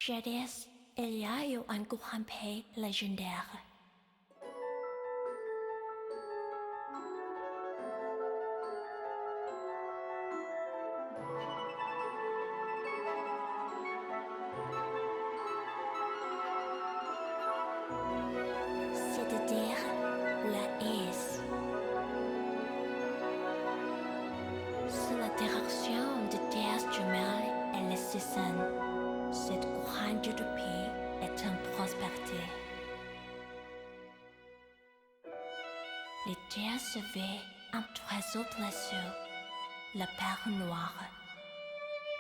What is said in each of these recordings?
Jadis, il y a eu un grand pays légendaire. C'est-à-dire la Is. C'est l'interaction de terres jumelles et les saisons. Cette grande utopie est en prospérité. Les terres s'éveillent un oiseau précieux, la perle noire,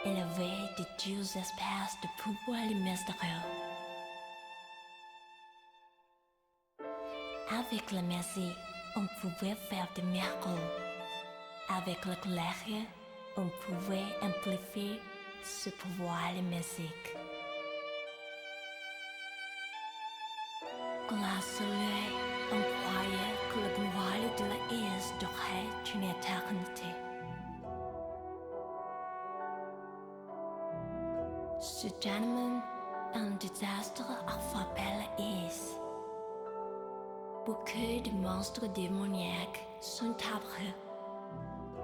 élevée de deux espèces de pouvoirs mystérieux. Avec la magie, on pouvait faire des miracles. Avec la colère, on pouvait amplifier ce pouvoir magique. Grâce à lui, on croyait que le pouvoir de la Is durait une éternité. Soudainement, un désastre a frappé la Is. Beaucoup de monstres démoniaques sont apparus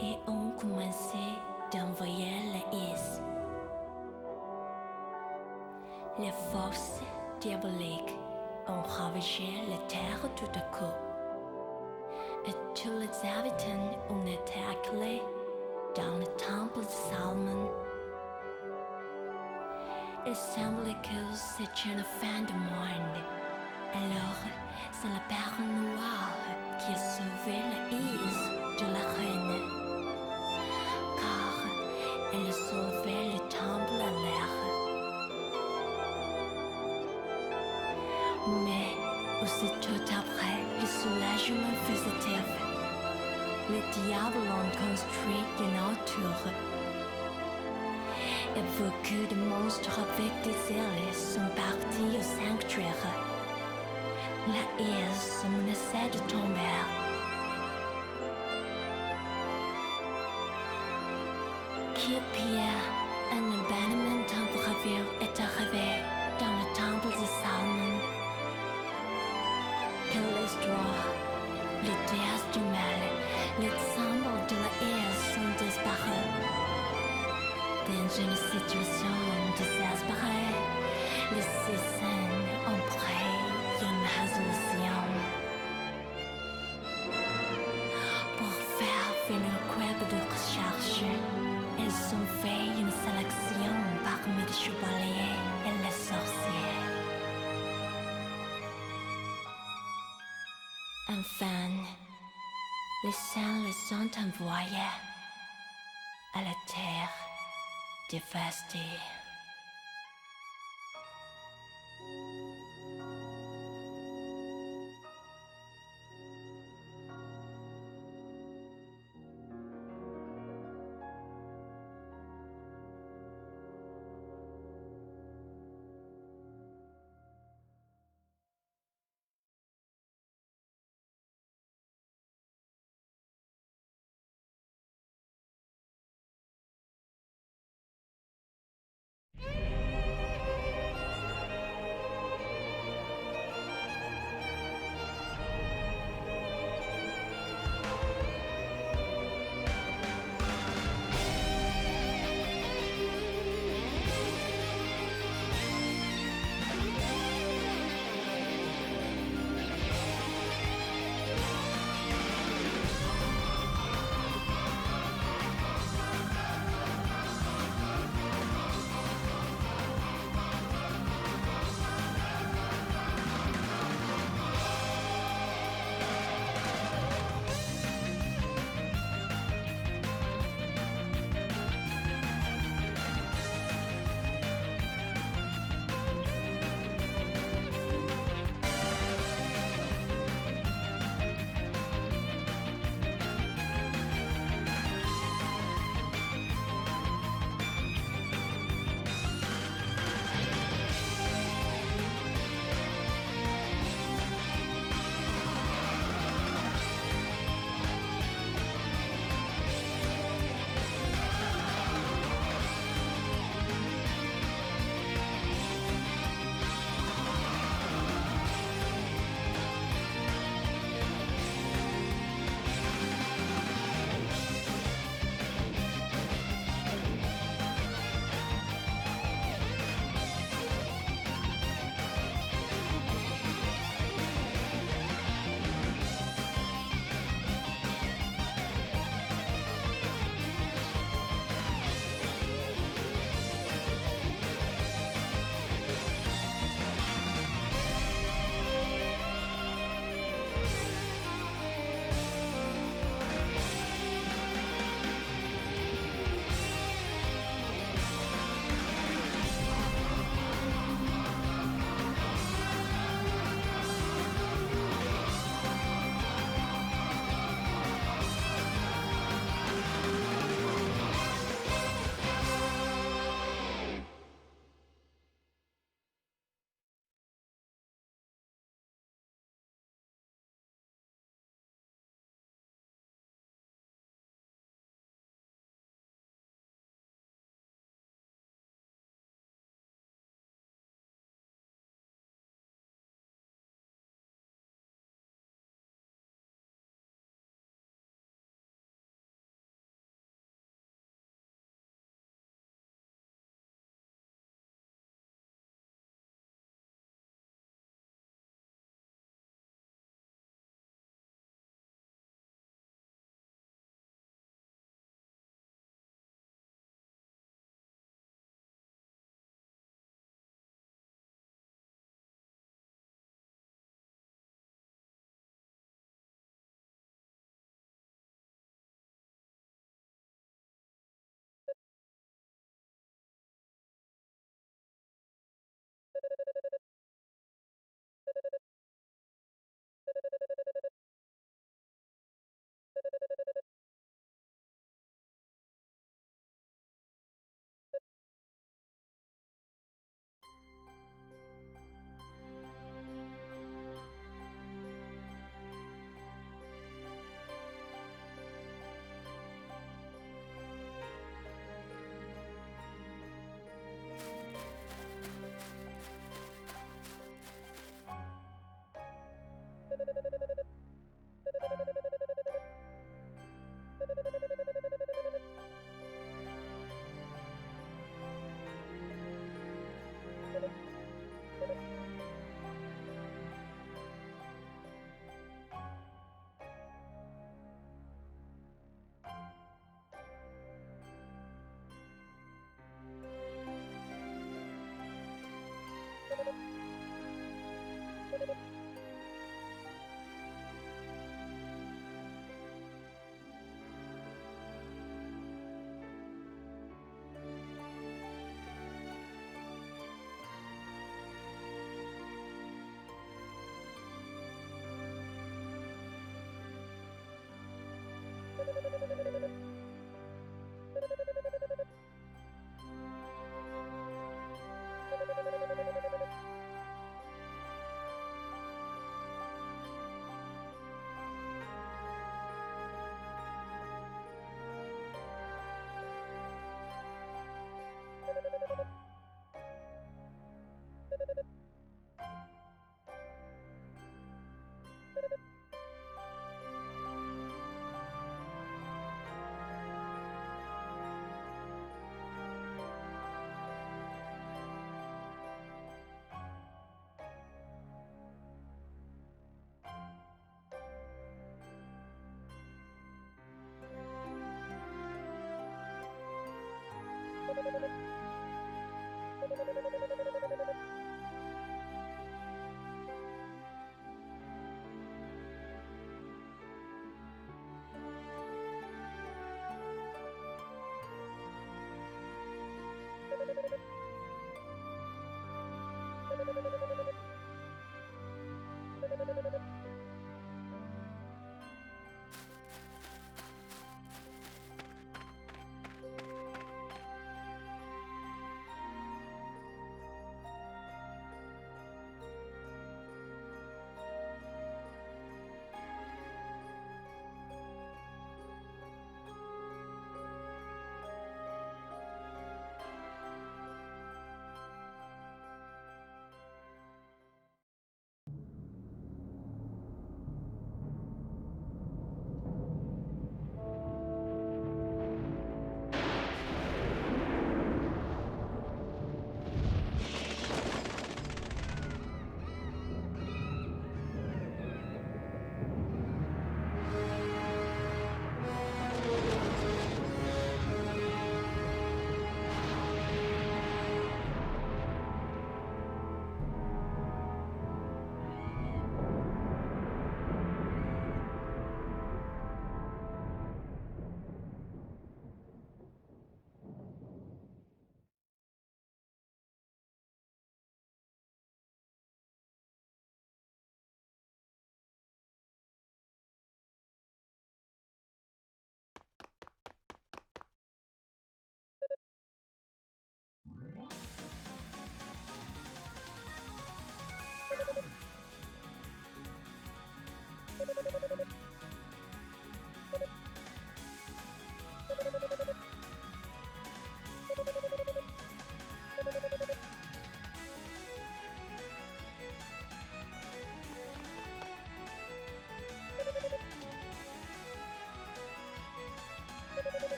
et ont commencé d'envahir la Is. Les forces diaboliques ont ravagé la terre tout à coup, et tous les habitants ont été acculés dans le temple de Salomon. Il semblait que c'était la fin du monde. Alors, c'est la perle noire qui a sauvé la Is de la reine, car elle a sauvé le temple à l'air. Mais aussitôt après le soulagement fugitif, les diables ont construit une autre. Et beaucoup de monstres avec des ailes sont partis au sanctuaire. La Is menaçait de tomber. Qui est pire, un événement temporaire est arrivé dans le temple de Salomon. Quelle histoire! Les déesses du mal, les symboles de la Is sont disparus. Dans une situation désespérée, les saisons ont pris une résolution. Pour faire finir quoi de recherche, ils ont fait une sélection parmi les chevaliers et les sorciers. Enfin, les saints les ont envoyés à la terre dévastée.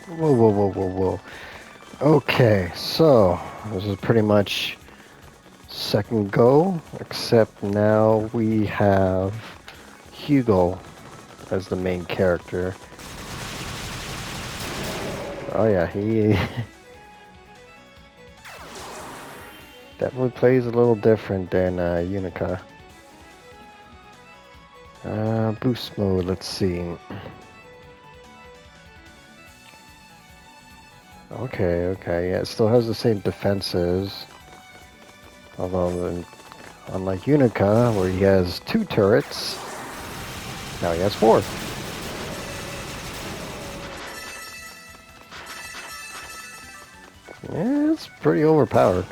Whoa, whoa, whoa, whoa, whoa. Okay, so this is pretty much second go, except now we have Hugo as the main character. Oh yeah, he definitely plays a little different than Unica. Boost mode, let's see. Okay, yeah, it still has the same defenses. Although, unlike Unica, where he has 2 turrets, now he has 4. Yeah, it's pretty overpowered.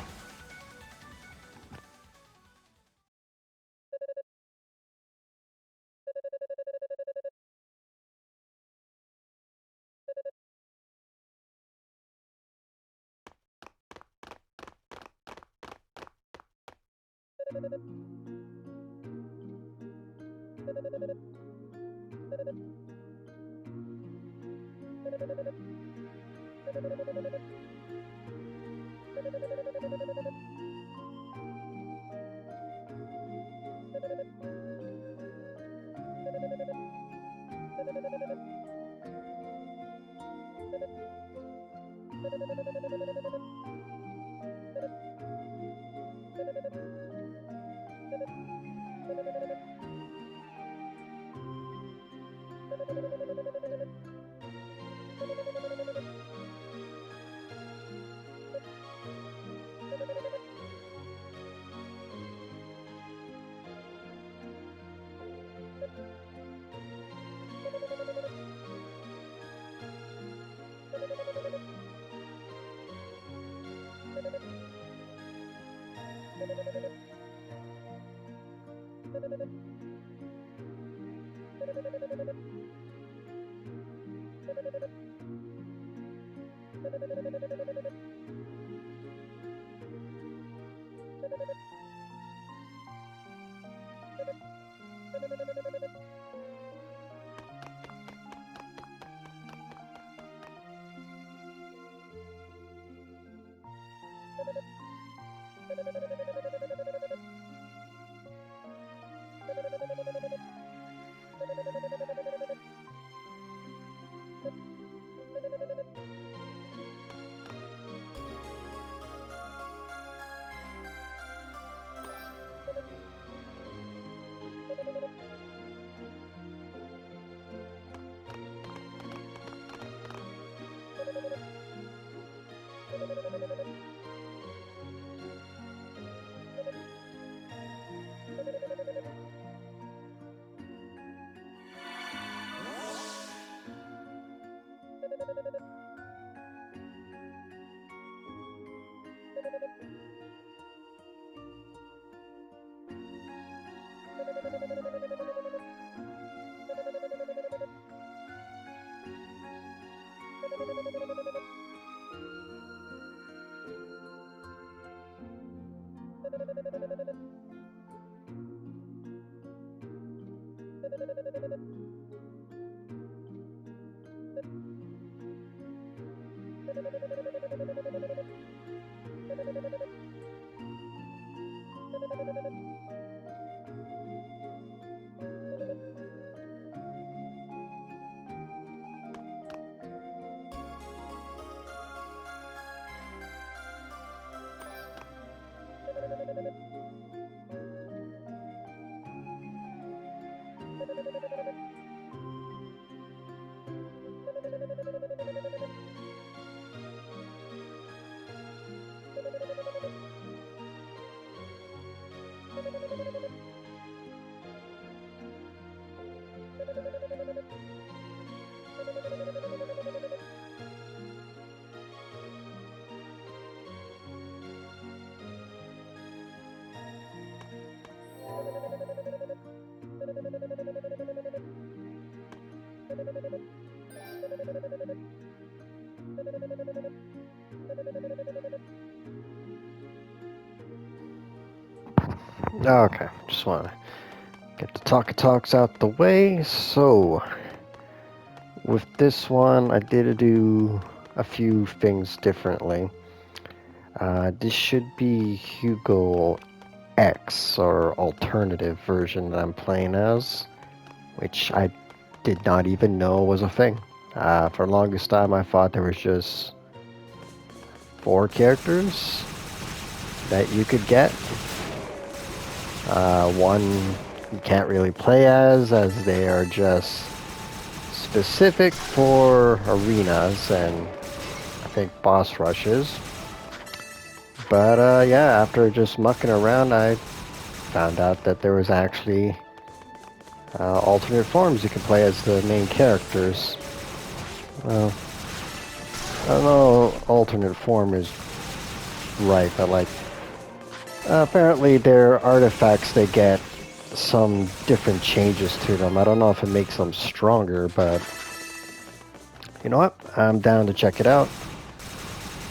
Okay, just want to get the talks out the way. So, With this one, I did do a few things differently. This should be Hugo X, or alternative version that I'm playing as, which I did not even know was a thing. For the longest time, I thought there was just 4 characters that you could get. One you can't really play as they are just specific for arenas and I think boss rushes. But yeah, after just mucking around, I found out that there was actually alternate forms you can play as the main characters. Well, I don't know alternate form is right, but like apparently their artifacts, they get some different changes to them. I don't know if it makes them stronger, but you know what? I'm down to check it out.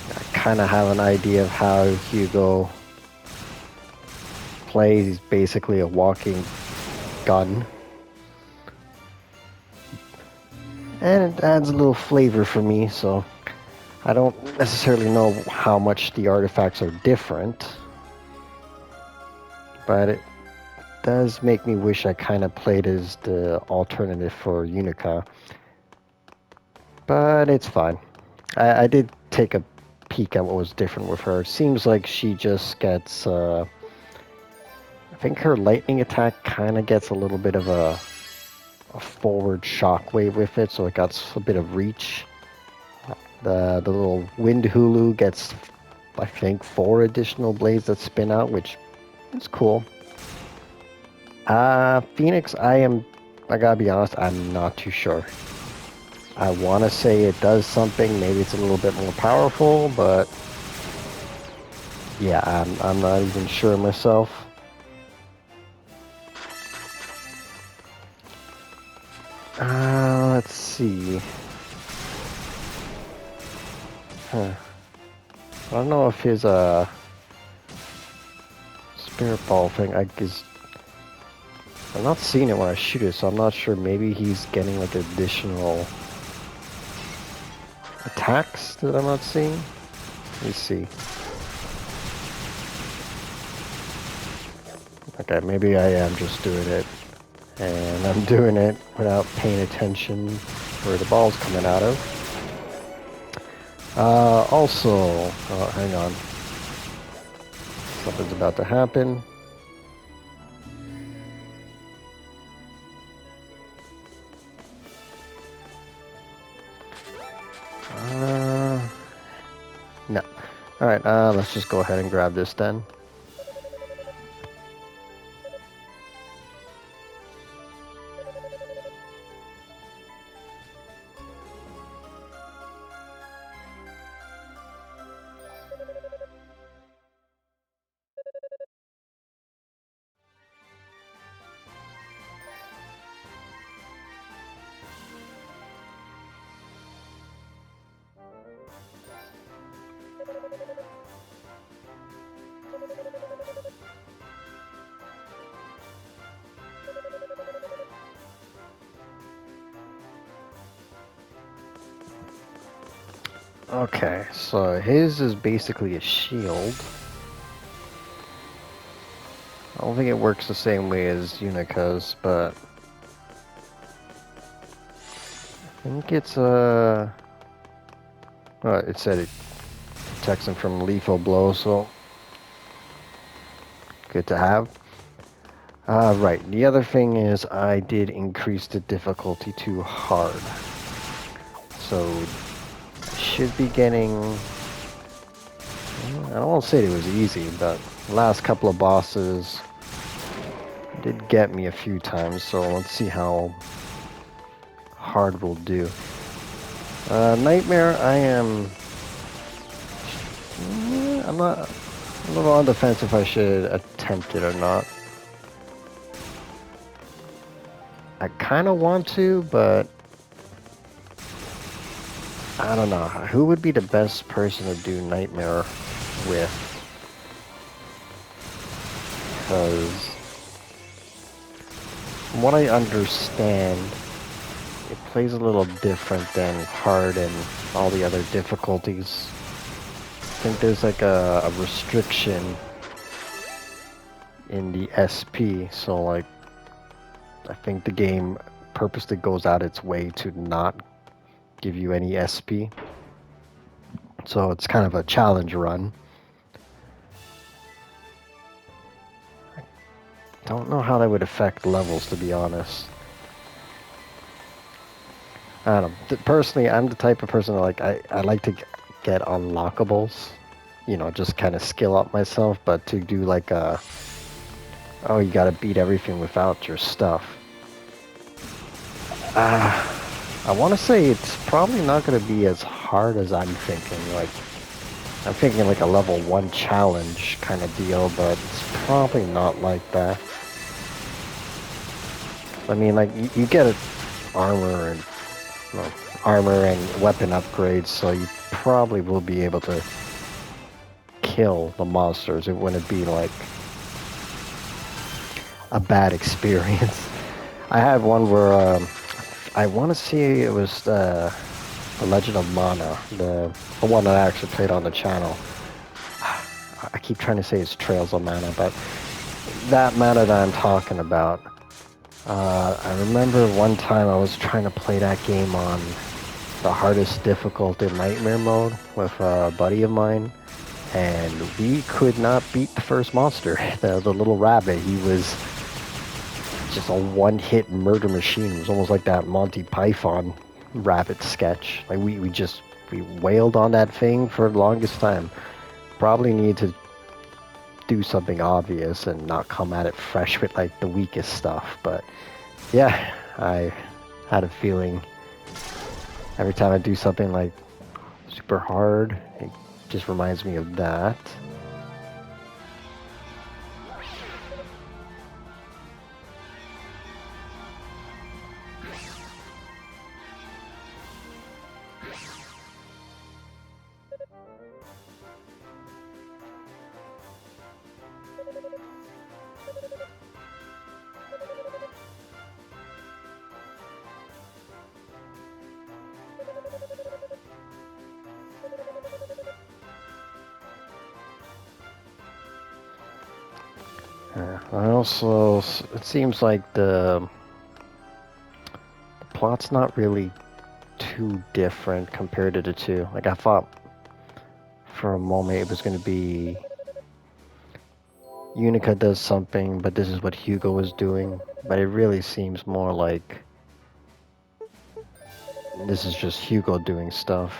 I kind of have an idea of how Hugo plays. He's basically a walking gun. And it adds a little flavor for me, so I don't necessarily know how much the artifacts are different. But it does make me wish I kind of played as the alternative for Unica. But it's fine. I did take a peek at what was different with her. Seems like she just gets, I think her lightning attack kind of gets a little bit of a forward shockwave with it, so it got a bit of reach. The little wind hulu gets, I think, 4 additional blades that spin out, which is cool. Phoenix, I gotta be honest, I'm not too sure. I want to say it does something, maybe it's a little bit more powerful, but yeah, I'm not even sure myself. Let's see. I don't know if his spirit ball thing, I'm not seeing it when I shoot it, so I'm not sure. Maybe he's getting like additional attacks that I'm not seeing. Let me see. Okay, maybe I am just doing it, and I'm doing it without paying attention where the ball's coming out of. Also, oh, hang on. Something's about to happen. No. Alright, let's just go ahead and grab this then. Okay, so his is basically a shield. I don't think it works the same way as Unica's, but I think it's well, it said it protects him from lethal blows, so good to have. Right, the other thing is I did increase the difficulty to hard. So should be getting, I don't want to say it was easy, but the last couple of bosses did get me a few times, so let's see how hard will do. Nightmare, I'm a little on the fence if I should attempt it or not. I kind of want to, but I don't know. Who would be the best person to do Nightmare with? Because from what I understand, it plays a little different than hard and all the other difficulties. I think there's like a restriction in the SP, so like I think the game purposely goes out its way to not give you any SP. So it's kind of a challenge run. Don't know how that would affect levels, to be honest. I don't know. Personally, I'm the type of person that I like to get unlockables. You know, just kind of skill up myself, but to do like a, oh, you gotta beat everything without your stuff. I want to say it's probably not going to be as hard as I'm thinking. Like, I'm thinking like a level 1 challenge kind of deal, but it's probably not like that. I mean, like, you get armor and weapon upgrades, so you probably will be able to kill the monsters. It wouldn't be like a bad experience. I had one where I want to say it was the Legend of Mana, the one that I actually played on the channel. I keep trying to say it's Trails of Mana, but that mana that I'm talking about. I remember one time I was trying to play that game on the hardest difficulty Nightmare mode with a buddy of mine, and we could not beat the first monster, the little rabbit. He was just a one-hit murder machine. It was almost like that Monty Python rabbit sketch. Like we wailed on that thing for the longest time. Probably need to do something obvious and not come at it fresh with like the weakest stuff. But yeah, I had a feeling every time I do something like super hard, it just reminds me of that. It seems like the plot's not really too different compared to the two. Like I thought for a moment it was going to be Unica does something, but this is what Hugo was doing. But it really seems more like this is just Hugo doing stuff.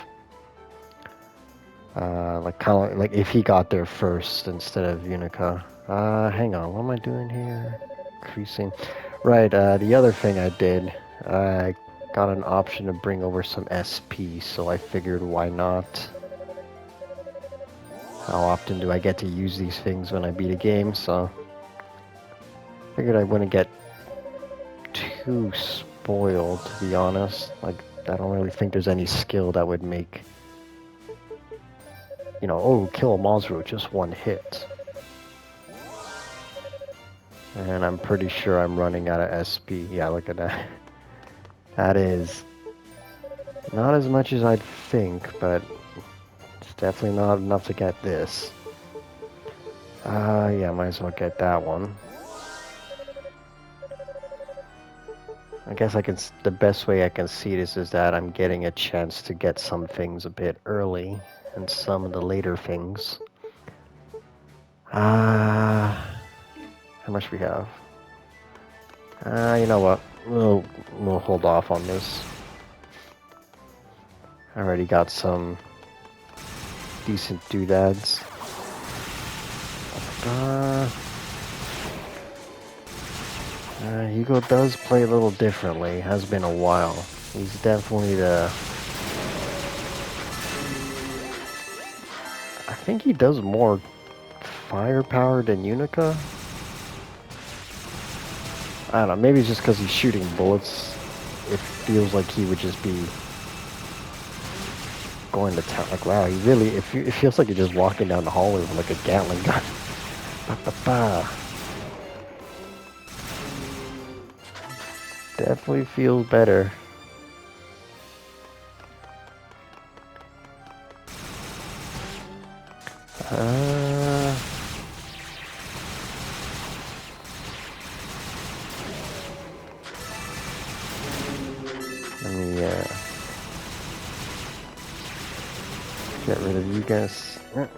Like kind of like if he got there first instead of Unica. Hang on, what am I doing here? Increasing. Right, the other thing I did, I got an option to bring over some SP, so I figured why not? How often do I get to use these things when I beat a game, so figured I wouldn't get too spoiled, to be honest. Like, I don't really think there's any skill that would make, you know, oh, kill a monster with just one hit. And I'm pretty sure I'm running out of SP. Yeah, look at that. That is not as much as I'd think, but it's definitely not enough to get this. Yeah, might as well get that one. I guess the best way I can see this is that I'm getting a chance to get some things a bit early, and some of the later things. How much we have? You know what? We'll hold off on this. I already got some decent doodads. Hugo does play a little differently. Has been a while. He's definitely the... I think he does more firepower than Unica. I don't know, maybe it's just because he's shooting bullets. It feels like he would just be going to town. Like, wow, he really, it feels like you're just walking down the hallway with like a Gatling gun. Definitely feels better. Get rid of you guys. Got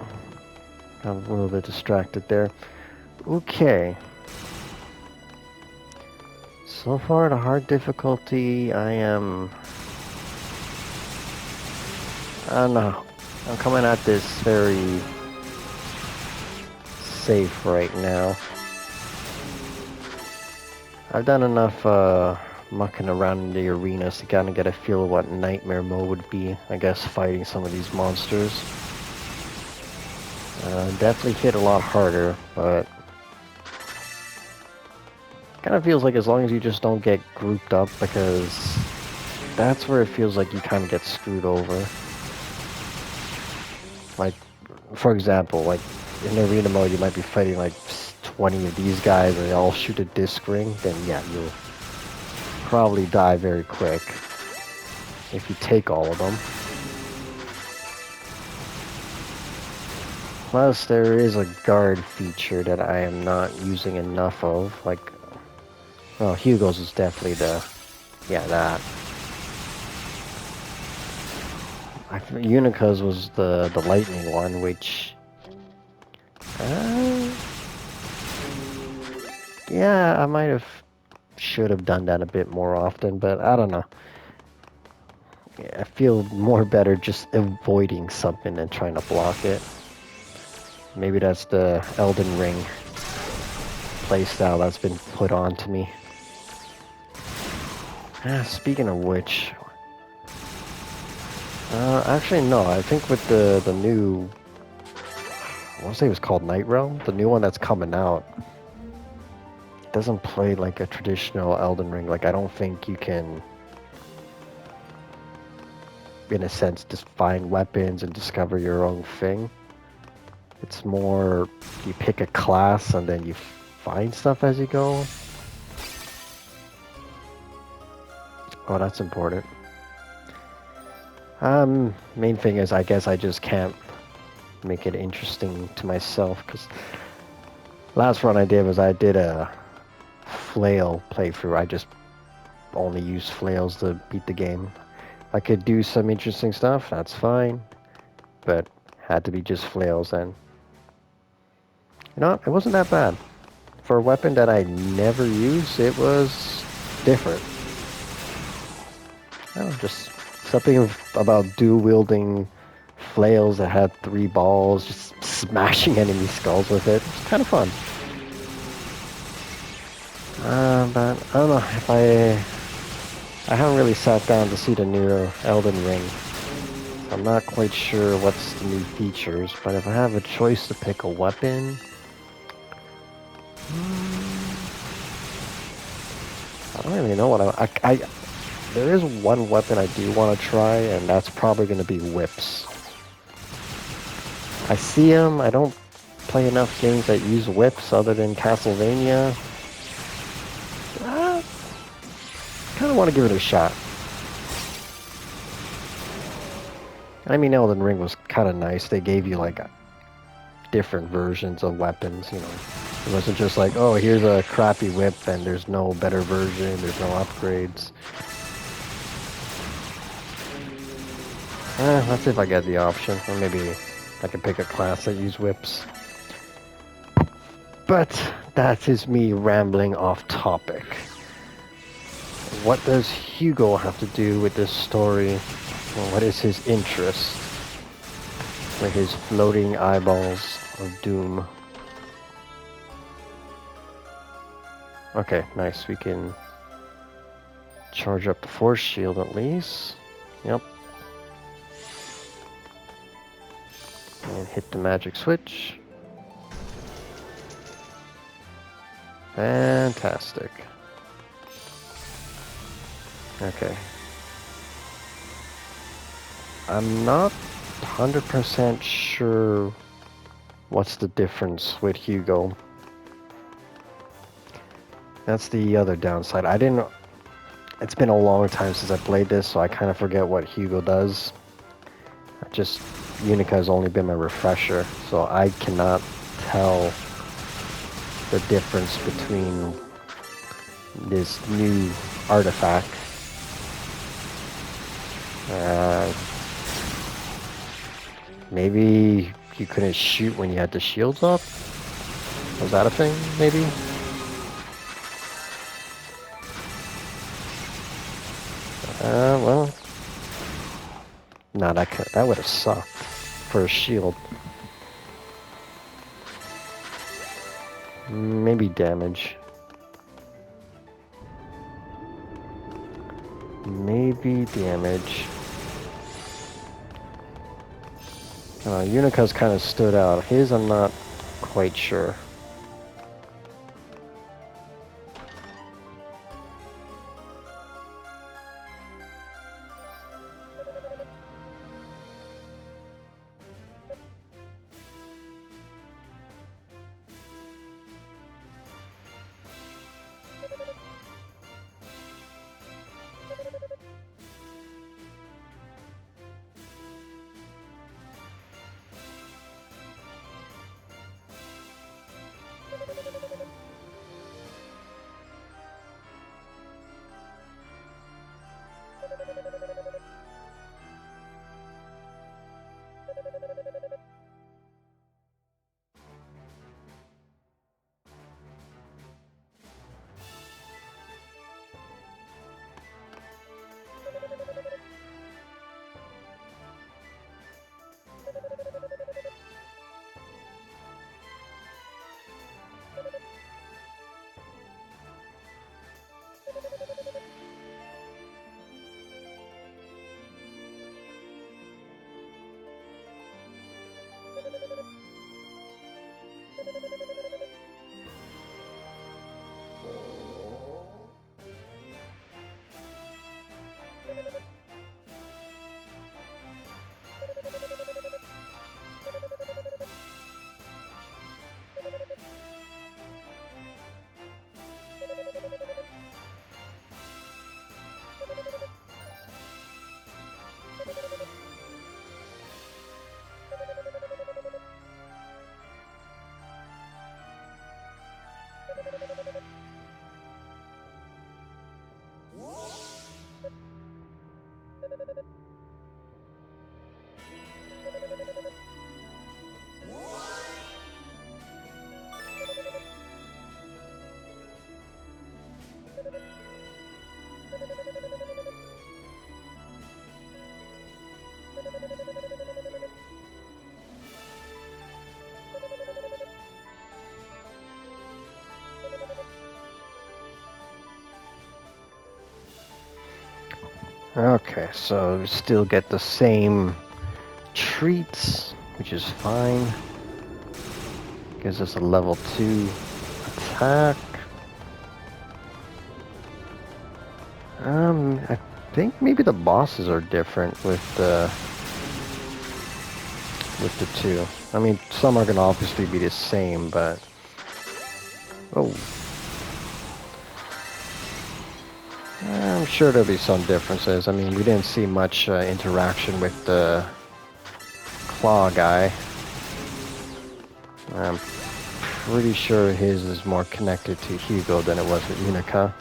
a little bit distracted there. Okay. So far, the hard difficulty, I don't know. I'm coming at this very safe right now. I've done enough mucking around in the arenas to kind of get a feel of what nightmare mode would be, I guess, fighting some of these monsters. Definitely hit a lot harder, but kind of feels like as long as you just don't get grouped up, because that's where it feels like you kind of get screwed over. Like, for example, like in arena mode, you might be fighting like 20 of these guys and they all shoot a disc ring, then yeah, you'll probably die very quick if you take all of them. Plus, there is a guard feature that I am not using enough of. Like, well, Hugo's is definitely that. Unica's was the lightning one, which, yeah, I should have done that a bit more often, but I don't know. Yeah, I feel more better just avoiding something than trying to block it. Maybe that's the Elden Ring playstyle that's been put on to me. Speaking of which, actually no, I think with the new, I want to say it was called Night Realm, the new one that's coming out, it doesn't play like a traditional Elden Ring. Like, I don't think you can, in a sense, just find weapons and discover your own thing. It's more, you pick a class and then you find stuff as you go. Oh, that's important. Main thing is, I guess I just can't make it interesting to myself, because last run I did was I did a flail playthrough. I just only used flails to beat the game. I could do some interesting stuff, that's fine, but had to be just flails. And you know, it wasn't that bad. For a weapon that I never use, it was different. I don't know, just something about dual-wielding flails that had 3 balls, just smashing enemy skulls with it. It's kind of fun. But I don't know if I haven't really sat down to see the new Elden Ring. So I'm not quite sure what's the new features, but if I have a choice to pick a weapon, I don't really know what I there is one weapon I do want to try, and that's probably going to be whips. I see them. I don't play enough games that use whips other than Castlevania. Kind of want to give it a shot. I mean, Elden Ring was kind of nice. They gave you like different versions of weapons, you know. It wasn't just like, oh, here's a crappy whip and there's no better version, there's no upgrades. Let's see if I get the option. Or maybe I can pick a class that use whips. But that is me rambling off topic. What does Hugo have to do with this story? Well, what is his interest with his floating eyeballs of doom? Okay, nice. We can charge up the force shield at least. Yep. And hit the magic switch. Fantastic. Okay. I'm not 100% sure what's the difference with Hugo. That's the other downside. It's been a long time since I played this, so I kind of forget what Hugo does. Unica has only been my refresher, so I cannot tell the difference between this new artifact. Maybe you couldn't shoot when you had the shields up? Was that a thing, maybe? Well... Nah, that would have sucked for a shield. Maybe damage. Maybe damage. Unica's kind of stood out. His, I'm not quite sure. Okay, so we still get the same treats, which is fine. Gives us a level 2 attack. I think maybe the bosses are different with the two. I mean, some are gonna obviously be the same, but oh, I'm sure there'll be some differences. I mean, we didn't see much interaction with the claw guy. I'm pretty sure his is more connected to Hugo than it was with Unica.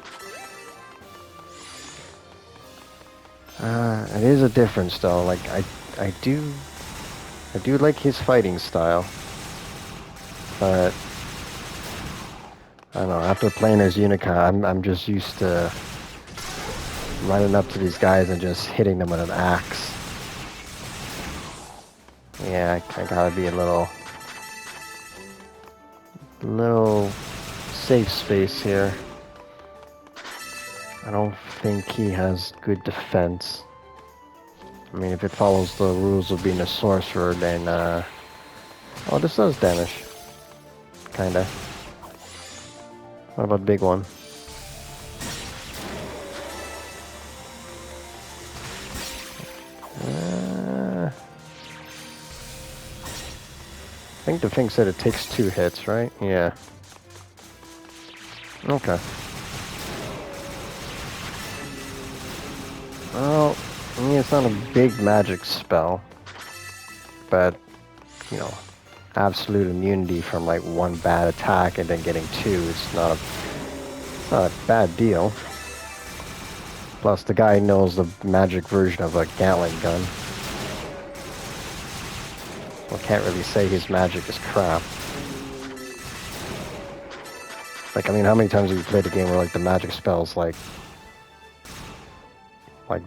It is a difference though. Like I do like his fighting style, but I don't know. After playing as Unica, I'm just used to running up to these guys and just hitting them with an axe. Yeah, I gotta be a little safe space here. I don't think he has good defense. I mean, if it follows the rules of being a sorcerer, then, oh, this does damage. Kinda. What about big one? I think the thing said it takes 2 hits, right? Yeah. Okay. Well, I mean, it's not a big magic spell, but, you know, absolute immunity from like 1 bad attack and then getting 2 is not a bad deal. Plus, the guy knows the magic version of a Gatling gun. Well, can't really say his magic is crap. Like, I mean, how many times have you played a game where, like, the magic spells, like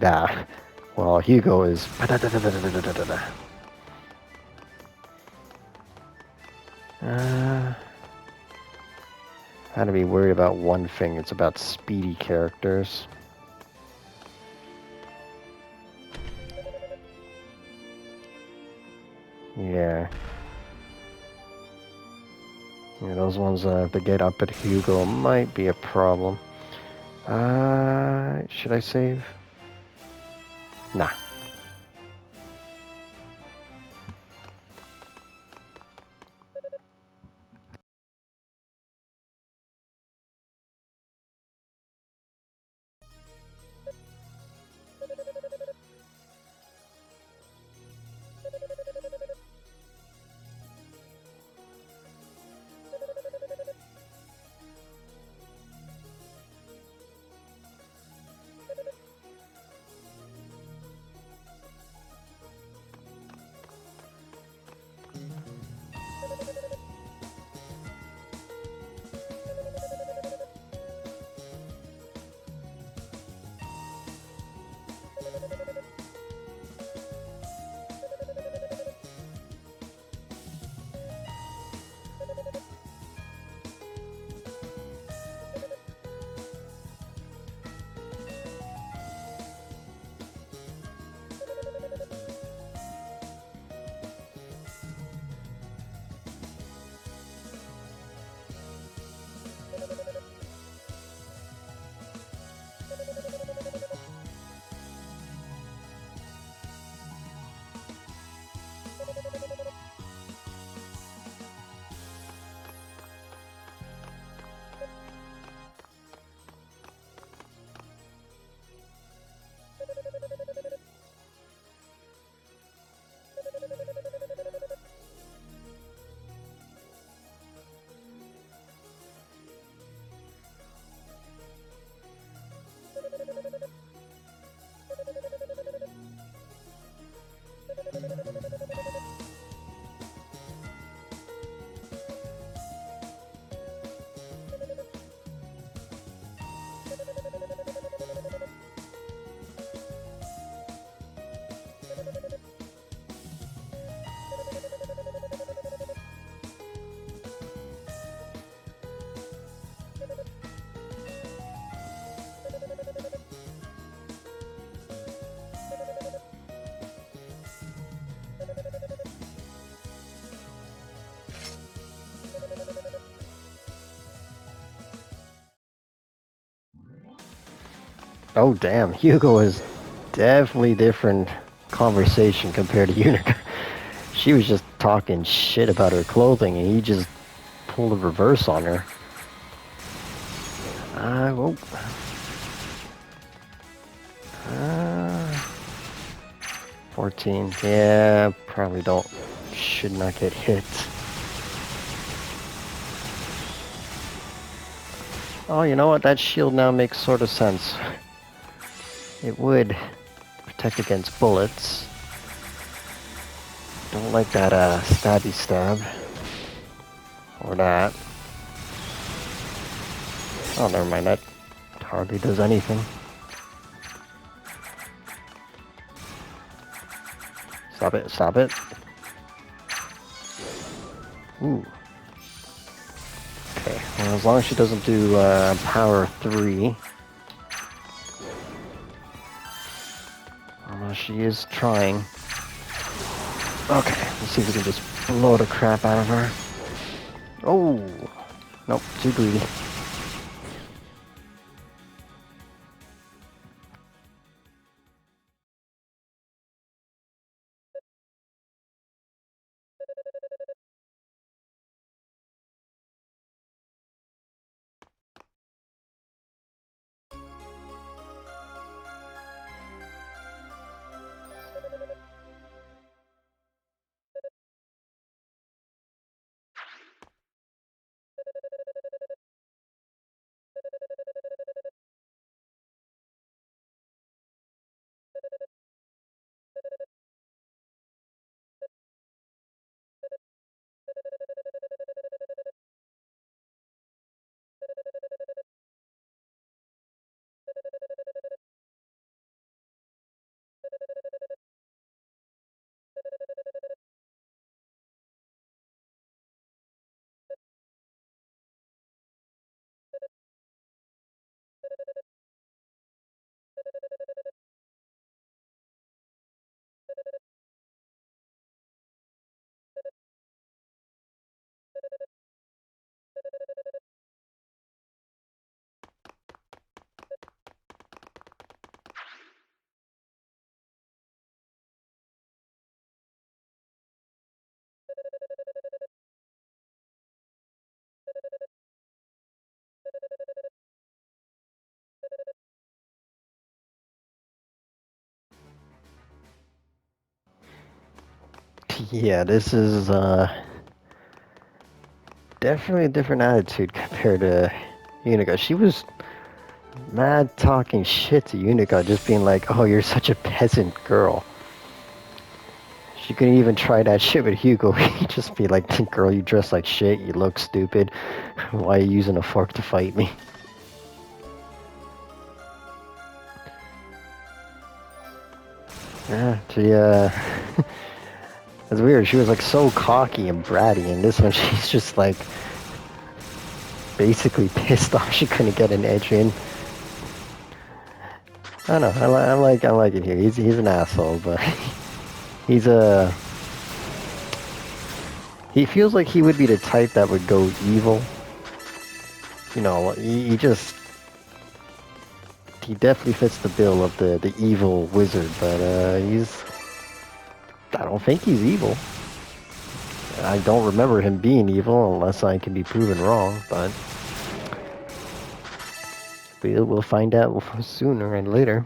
that? Well, Hugo is... Had to be worried about one thing. It's about speedy characters. Yeah. Yeah, those ones that get up at Hugo might be a problem. Should I save? Nah. Oh, damn. Hugo is definitely different conversation compared to Unica. She was just talking shit about her clothing, and he just pulled a reverse on her. Whoa. 14. Yeah, probably should not get hit. Oh, you know what? That shield now makes sort of sense. It would protect against bullets. Don't like that stabby stab. Or that. Oh, never mind. That hardly does anything. Stop it, stop it. Ooh. Okay, well, as long as she doesn't do power 3. Although she is trying. Okay, let's see if we can just blow the crap out of her. Oh! Nope, too greedy. Yeah, this is definitely a different attitude compared to Unica. She was mad talking shit to Unica, just being like, "Oh, you're such a peasant girl." She couldn't even try that shit with Hugo. He'd just be like, "Girl, you dress like shit. You look stupid. Why are you using a fork to fight me?" Yeah, she it's weird. She was like so cocky and bratty, and this one she's just like basically pissed off she couldn't get an edge in. I don't know. I like it here. He's an asshole, but he's a. He feels like he would be the type that would go evil. You know, he definitely fits the bill of the evil wizard, but I don't think he's evil. I don't remember him being evil unless I can be proven wrong, but we'll find out sooner and later.